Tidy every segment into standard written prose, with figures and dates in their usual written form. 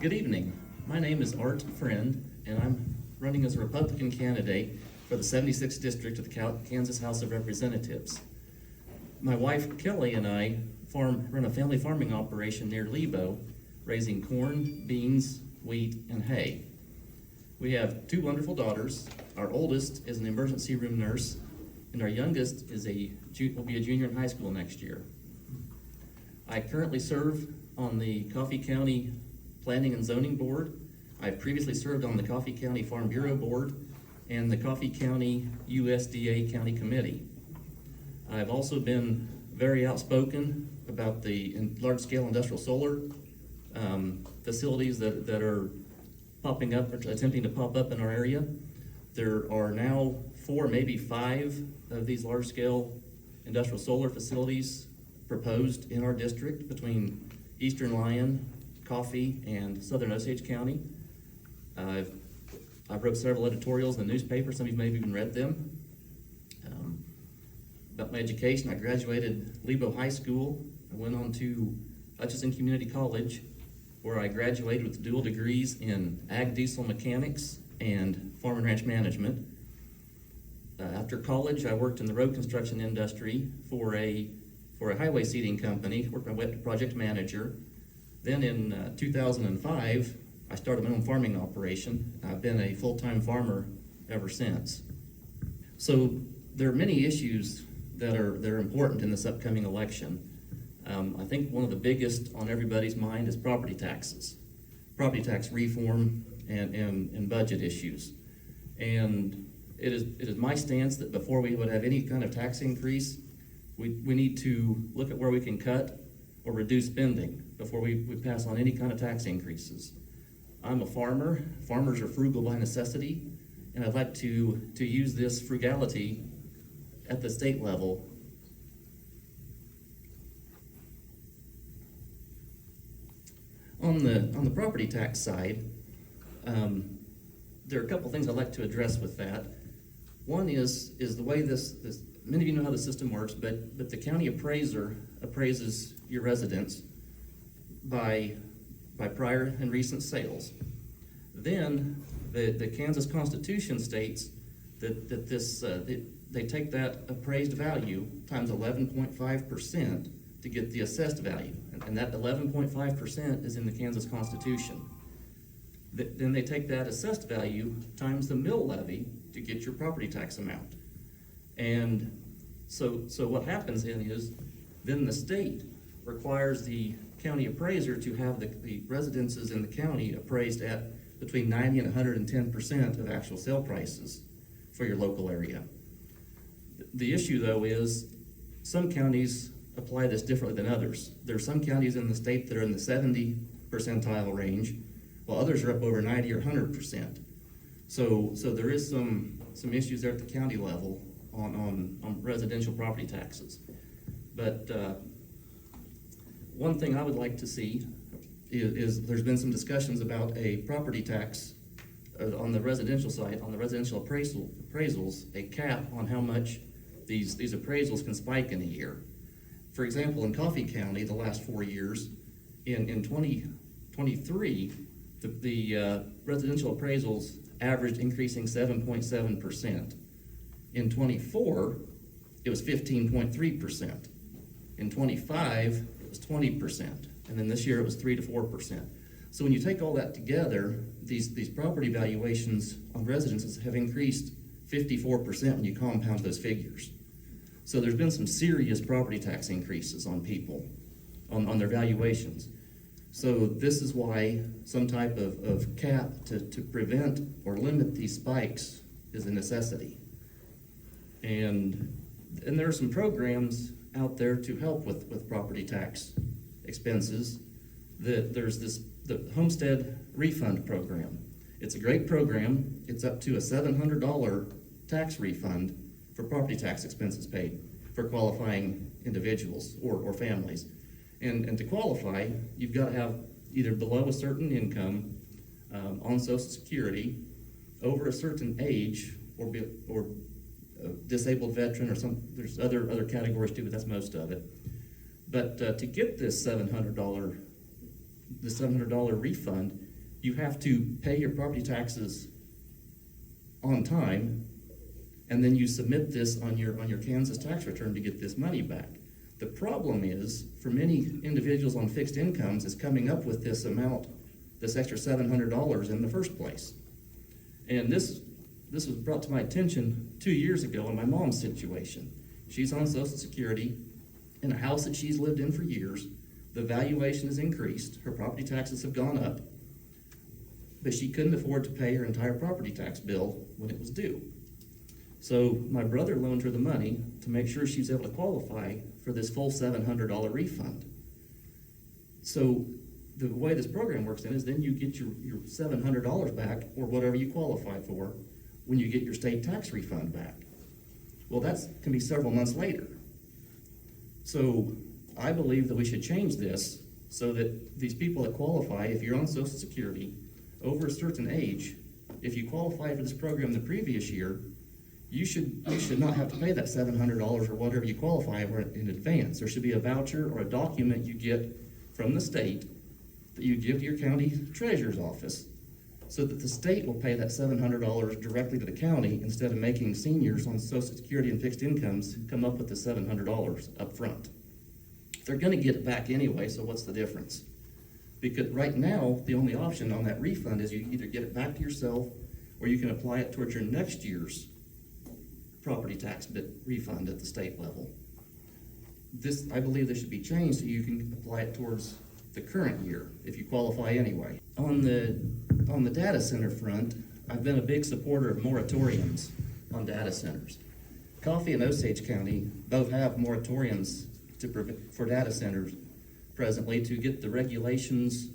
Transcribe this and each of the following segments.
Good evening. My name is Art Freund, and I'm running as a Republican candidate for the 76th District of the Kansas House of Representatives. My wife Kelly and I run a family farming operation near Lyon, raising corn, beans, wheat, and hay. We have two wonderful daughters. Our oldest is an emergency room nurse, and our youngest will be a junior in high school next year. I currently serve on the Coffee County Planning and Zoning Board. I've previously served on the Coffee County Farm Bureau Board and the Coffee County USDA County Committee. I've also been very outspoken about the large-scale industrial solar facilities that are popping up or attempting to pop up in our area. There are now 4, maybe 5 of these large-scale industrial solar facilities proposed in our district between Eastern Lyon, Coffee, and Southern Osage County. I wrote several editorials in the newspaper. Some of you may have even read them. About my education, I graduated Lebo High School. I went on to Hutchinson Community College, where I graduated with dual degrees in ag diesel mechanics and farm and ranch management. After college, I worked in the road construction industry for a highway seeding company, worked my way up to project manager. Then in 2005, I started my own farming operation. I've been a full-time farmer ever since. So there are many issues that are important in this upcoming election. I think one of the biggest on everybody's mind is property taxes, property tax reform, and budget issues. And it is my stance that before we would have any kind of tax increase, we need to look at where we can cut or reduce spending before we pass on any kind of tax increases. I'm a farmer. Farmers are frugal by necessity, and I'd like to use this frugality at the state level. On the property tax side, there are a couple things I'd like to address with that. One is the way this many of you know how the system works, but the county appraiser appraises your residents by prior and recent sales. Then the Kansas Constitution states that they take that appraised value times 11.5% to get the assessed value, and that 11.5% is in the Kansas Constitution. Then they take that assessed value times the mill levy to get your property tax amount. And so what happens is then the state requires the county appraiser to have the residences in the county appraised at between 90 and 110% of actual sale prices for your local area. The issue, though, is some counties apply this differently than others. There are some counties in the state that are in the 70 percentile range, while others are up over 90 or 100%. So there is some issues there at the county level on residential property taxes. But one thing I would like to see is there's been some discussions about a property tax on the residential side, on the residential appraisals, a cap on how much these appraisals can spike in a year. For example, in Coffee County, the last 4 years, in 2023, the residential appraisals averaged increasing 7.7%. In 24, it was 15.3%. In 25, it was 20%. And then this year it was 3 to 4%. So when you take all that together, these property valuations on residences have increased 54% when you compound those figures. So there's been some serious property tax increases on people, on their valuations. So this is why some type of cap to prevent or limit these spikes is a necessity. And there are some programs out there to help with property tax expenses. There's the Homestead Refund Program. It's a great program. It's up to a $700 tax refund for property tax expenses paid for qualifying individuals or families. And to qualify, you've got to have either below a certain income on Social Security, over a certain age, or disabled veteran, or there's other categories too, but that's most of it. But to get this $700 refund, you have to pay your property taxes on time, and then you submit this on your Kansas tax return to get this money back. The problem is, for many individuals on fixed incomes, is coming up with this amount, this extra $700 in the first place. And this was brought to my attention 2 years ago in my mom's situation. She's on Social Security in a house that she's lived in for years. The valuation has increased, her property taxes have gone up, but she couldn't afford to pay her entire property tax bill when it was due. So my brother loaned her the money to make sure she was able to qualify for this full $700 refund. So the way this program works then is then you get your $700 back, or whatever you qualify for, when you get your state tax refund back. Well, that can be several months later. So I believe that we should change this so that these people that qualify, if you're on Social Security, over a certain age, if you qualify for this program the previous year, you should not have to pay that $700 or whatever you qualify for in advance. There should be a voucher or a document you get from the state that you give to your county treasurer's office, so that the state will pay that $700 directly to the county instead of making seniors on Social Security and fixed incomes come up with the $700 up front. They're going to get it back anyway, so what's the difference? Because right now, the only option on that refund is you either get it back to yourself, or you can apply it towards your next year's property tax refund at the state level. I believe this should be changed so you can apply it towards the current year if you qualify anyway. On the data center front, I've been a big supporter of moratoriums on data centers. Coffee and Osage County both have moratoriums for data centers presently to get the regulations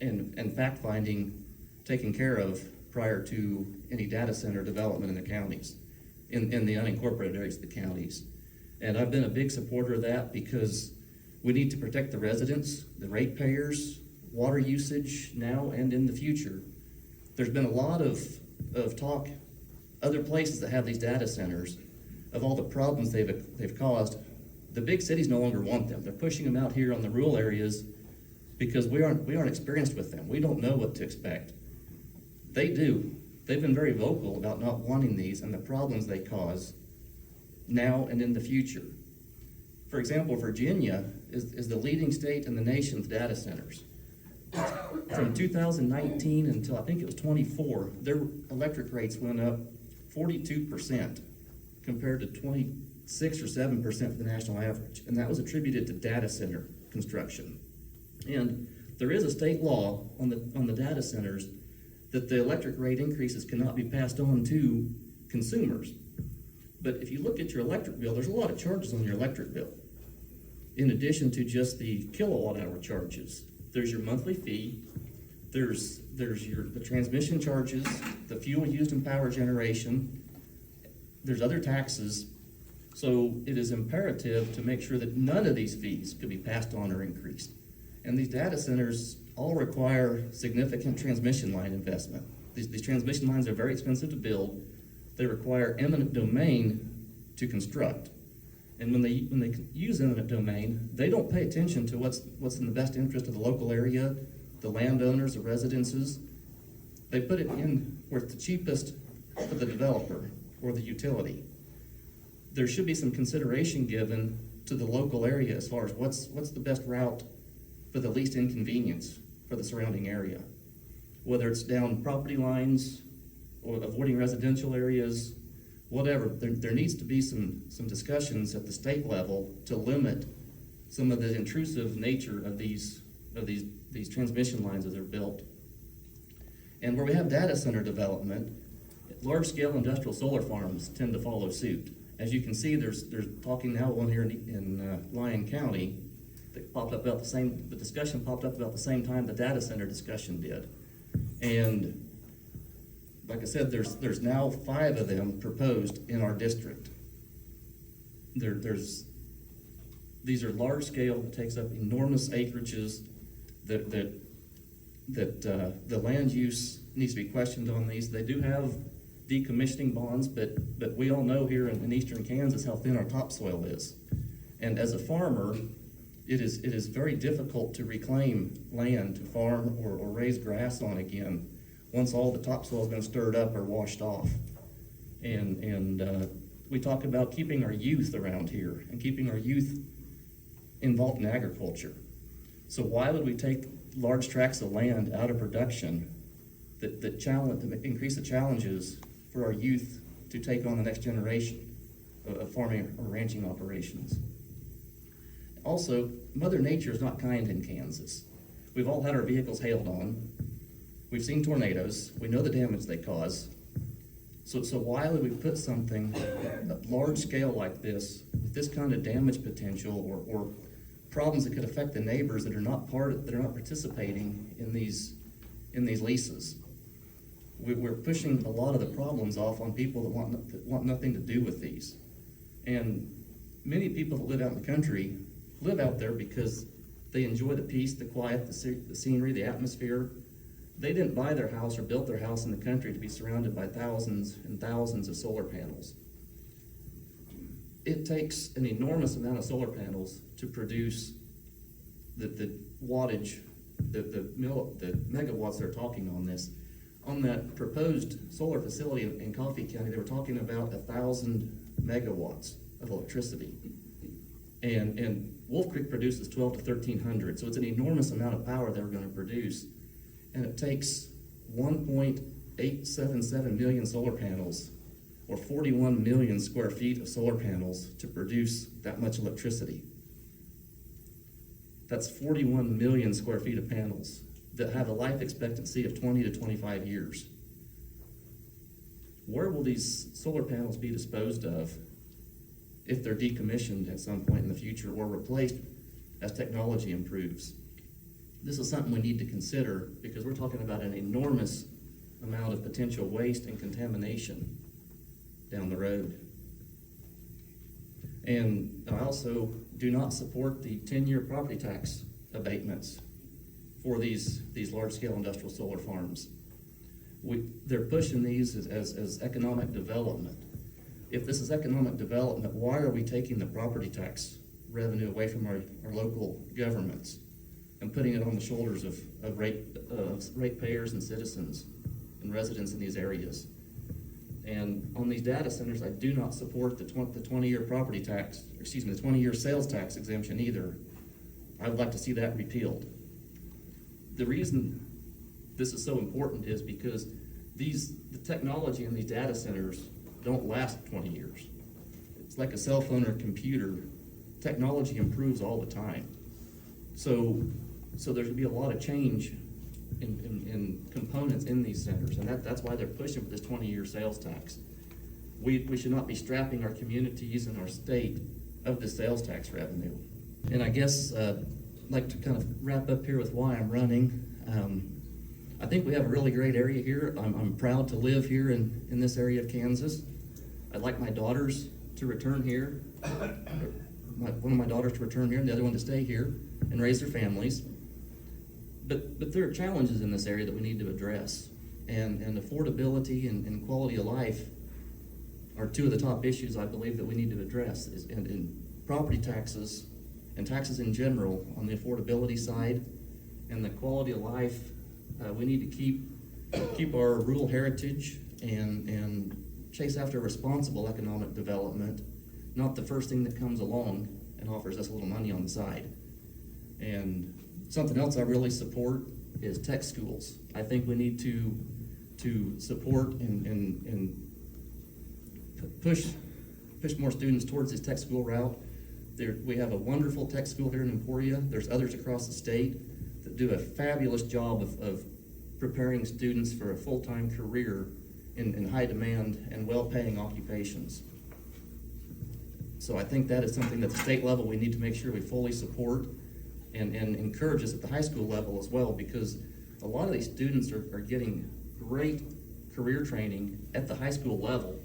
and fact-finding taken care of prior to any data center development in the counties, in the unincorporated areas of the counties. And I've been a big supporter of that because we need to protect the residents, the ratepayers, water usage now and in the future. There's been a lot of talk, other places that have these data centers, of all the problems they've caused. The big cities no longer want them. They're pushing them out here on the rural areas because we aren't experienced with them. We don't know what to expect. They do. They've been very vocal about not wanting these and the problems they cause now and in the future. For example, Virginia is the leading state in the nation with data centers. From 2019 until I think it was 24, their electric rates went up 42% compared to 26 or 7% for the national average. And that was attributed to data center construction. And there is a state law on the data centers that the electric rate increases cannot be passed on to consumers. But if you look at your electric bill, there's a lot of charges on your electric bill. In addition to just the kilowatt hour charges, there's your monthly fee, there's the transmission charges, the fuel used in power generation, there's other taxes. So it is imperative to make sure that none of these fees could be passed on or increased. And these data centers all require significant transmission line investment. These transmission lines are very expensive to build. They require eminent domain to construct. And when they use eminent domain, they don't pay attention to what's in the best interest of the local area, the landowners, the residences. They put it in where it's the cheapest for the developer or the utility. There should be some consideration given to the local area as far as what's the best route for the least inconvenience for the surrounding area. Whether it's down property lines or avoiding residential areas, whatever, there needs to be some discussions at the state level to limit some of the intrusive nature of these transmission lines as they're built. And where we have data center development, large-scale industrial solar farms tend to follow suit. As you can see, there's talking now one here in Lyon County that popped up about the discussion popped up about the same time the data center discussion did. And like I said, there's now 5 of them proposed in our district. These are large scale, that takes up enormous acreages, that the land use needs to be questioned on these. They do have decommissioning bonds, but we all know here in eastern Kansas how thin our topsoil is. And as a farmer, it is very difficult to reclaim land to farm or raise grass on again once all the topsoil's been stirred up or washed off. And we talk about keeping our youth around here and keeping our youth involved in agriculture. So why would we take large tracts of land out of production that challenge, to increase the challenges for our youth to take on the next generation of farming or ranching operations? Also, Mother Nature is not kind in Kansas. We've all had our vehicles hailed on. We've seen tornadoes. We know the damage they cause. So why would we put something at large scale like this, with this kind of damage potential or problems that could affect the neighbors that are not participating in these leases? We're pushing a lot of the problems off on people that want nothing to do with these. And many people that live out in the country live out there because they enjoy the peace, the quiet, the scenery, the atmosphere. They didn't buy their house or built their house in the country to be surrounded by thousands and thousands of solar panels. It takes an enormous amount of solar panels to produce the wattage, the megawatts they're talking on this. On that proposed solar facility in Coffee County, they were talking about 1,000 megawatts of electricity. And Wolf Creek produces 12 to 1,300, so it's an enormous amount of power they're going to produce. And it takes 1.877 million solar panels, or 41 million square feet of solar panels, to produce that much electricity. That's 41 million square feet of panels that have a life expectancy of 20 to 25 years. Where will these solar panels be disposed of if they're decommissioned at some point in the future or replaced as technology improves? This is something we need to consider because we're talking about an enormous amount of potential waste and contamination down the road. And I also do not support the 10-year property tax abatements for these large-scale industrial solar farms. They're pushing these as economic development. If this is economic development, why are we taking the property tax revenue away from our local governments and putting it on the shoulders of ratepayers and citizens and residents in these areas? And on these data centers, I do not support the 20-year property tax, the 20-year sales tax exemption either. I would like to see that repealed. The reason this is so important is because the technology in these data centers don't last 20 years. It's like a cell phone or a computer. Technology improves all the time. So there's going to be a lot of change in components in these centers, and that's why they're pushing for this 20-year sales tax. We should not be strapping our communities and our state of the sales tax revenue. And I guess I'd like to kind of wrap up here with why I'm running. I think we have a really great area here. I'm proud to live here in this area of Kansas. I'd like my daughters to return here, one of my daughters to return here and the other one to stay here and raise their families. But there are challenges in this area that we need to address. And affordability and quality of life are two of the top issues I believe that we need to address. And property taxes and taxes in general on the affordability side and the quality of life, we need to keep our rural heritage and chase after responsible economic development, not the first thing that comes along and offers us a little money on the side. And something else I really support is tech schools. I think we need to support and push more students towards this tech school route. We have a wonderful tech school here in Emporia. There's others across the state that do a fabulous job of preparing students for a full-time career in high demand and well-paying occupations. So I think that is something at the state level we need to make sure we fully support and encourage us at the high school level as well, because a lot of these students are getting great career training at the high school level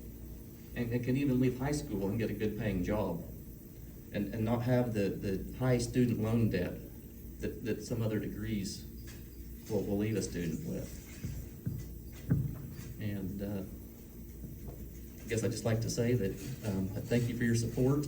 and can even leave high school and get a good paying job and not have the high student loan debt that some other degrees will leave a student with. And I guess I'd just like to say that I thank you for your support.